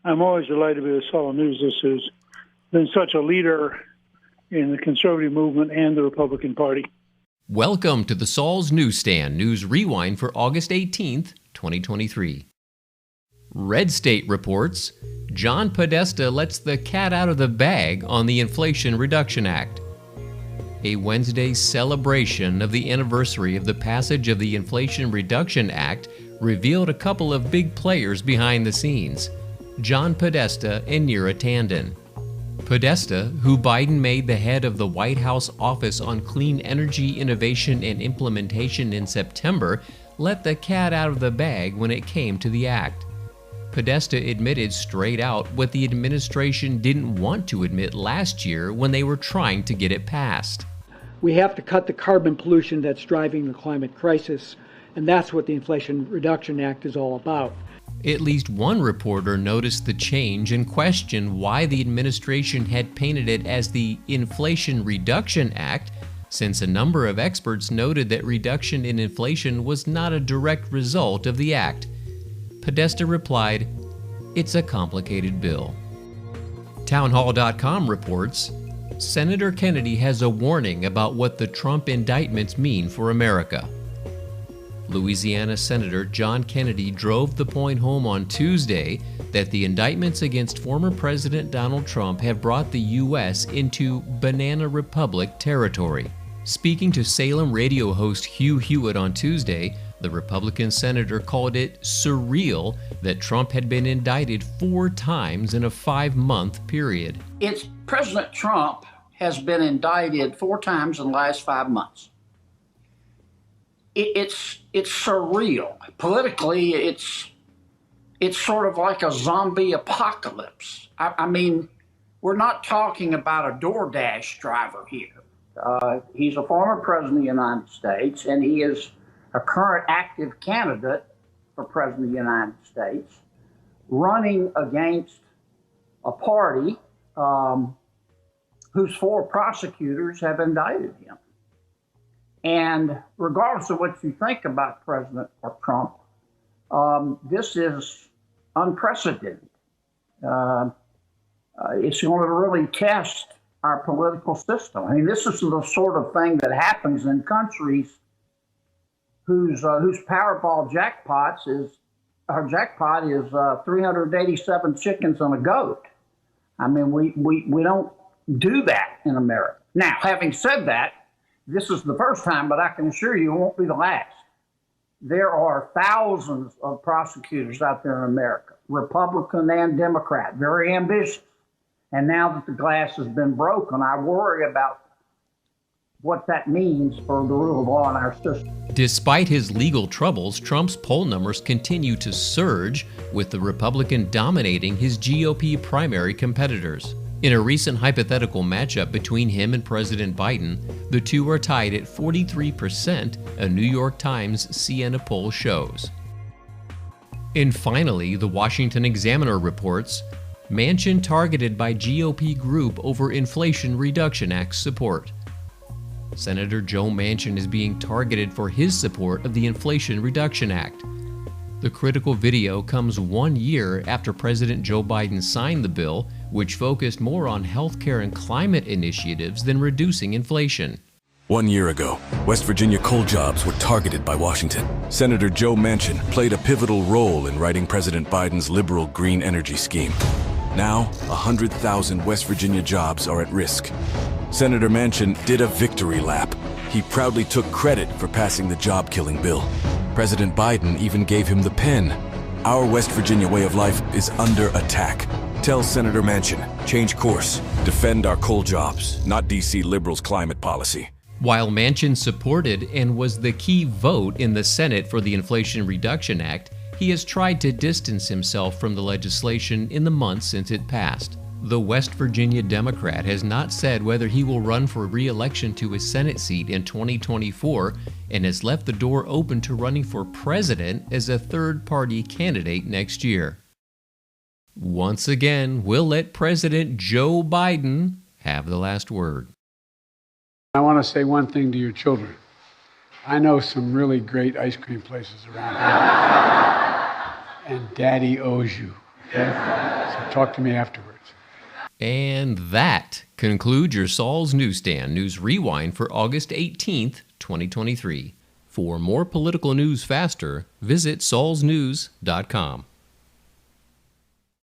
I'm always delighted to be with Saul News. This has been such a leader in the conservative movement and the Republican Party. Welcome to the Saul's Newsstand News Rewind for August 18th, 2023. Red State reports, John Podesta lets the cat out of the bag on the Inflation Reduction Act. A Wednesday celebration of the anniversary of the passage of the Inflation Reduction Act revealed a couple of big players behind the scenes, John Podesta and Neera Tanden. Podesta, who Biden made the head of the White House Office on Clean Energy Innovation and Implementation in September, let the cat out of the bag when it came to the act. Podesta admitted straight out what the administration didn't want to admit last year when they were trying to get it passed. We have to cut the carbon pollution that's driving the climate crisis, and that's what the Inflation Reduction Act is all about. At least one reporter noticed the change and questioned why the administration had painted it as the Inflation Reduction Act, since a number of experts noted that reduction in inflation was not a direct result of the act. Podesta replied, "It's a complicated bill." Townhall.com reports, Senator Kennedy has a warning about what the Trump indictments mean for America. Louisiana Senator John Kennedy drove the point home on Tuesday that the indictments against former President Donald Trump have brought the U.S. into Banana Republic territory. Speaking to Salem radio host Hugh Hewitt on Tuesday, the Republican senator called it surreal that Trump had been indicted 4 times in a 5-month period. It's President Trump has been indicted 4 times in the last 5 months. It's surreal. Politically, it's sort of like a zombie apocalypse. I mean, we're not talking about a DoorDash driver here. He's a former president of the United States, and he is a current active candidate for president of the United States, running against a party whose 4 prosecutors have indicted him. And regardless of what you think about President Trump, this is unprecedented. It's going to really test our political system. I mean, this is the sort of thing that happens in countries whose Powerball jackpot is 387 chickens and a goat. I mean, we don't do that in America. Now, having said that, this is the first time, but I can assure you it won't be the last. There are thousands of prosecutors out there in America, Republican and Democrat, very ambitious. And now that the glass has been broken, I worry about what that means for the rule of law in our system. Despite his legal troubles, Trump's poll numbers continue to surge, with the Republican dominating his GOP primary competitors. In a recent hypothetical matchup between him and President Biden, the two are tied at 43%, a New York Times Siena poll shows. And finally, the Washington Examiner reports, Manchin targeted by GOP group over Inflation Reduction Act support. Senator Joe Manchin is being targeted for his support of the Inflation Reduction Act. The critical video comes 1 year after President Joe Biden signed the bill, which focused more on healthcare and climate initiatives than reducing inflation. 1 year ago, West Virginia coal jobs were targeted by Washington. Senator Joe Manchin played a pivotal role in writing President Biden's liberal green energy scheme. Now, 100,000 West Virginia jobs are at risk. Senator Manchin did a victory lap. He proudly took credit for passing the job-killing bill. President Biden even gave him the pen. Our West Virginia way of life is under attack. Tell Senator Manchin, change course. Defend our coal jobs, not D.C. liberals' climate policy. While Manchin supported and was the key vote in the Senate for the Inflation Reduction Act, he has tried to distance himself from the legislation in the months since it passed. The West Virginia Democrat has not said whether he will run for re-election to his Senate seat in 2024 and has left the door open to running for president as a third-party candidate next year. Once again, we'll let President Joe Biden have the last word. I want to say one thing to your children. I know some really great ice cream places around here. And Daddy owes you. Okay? So talk to me afterwards. And that concludes your Saul's Newsstand News Rewind for August 18th, 2023. For more political news faster, visit saulsnews.com.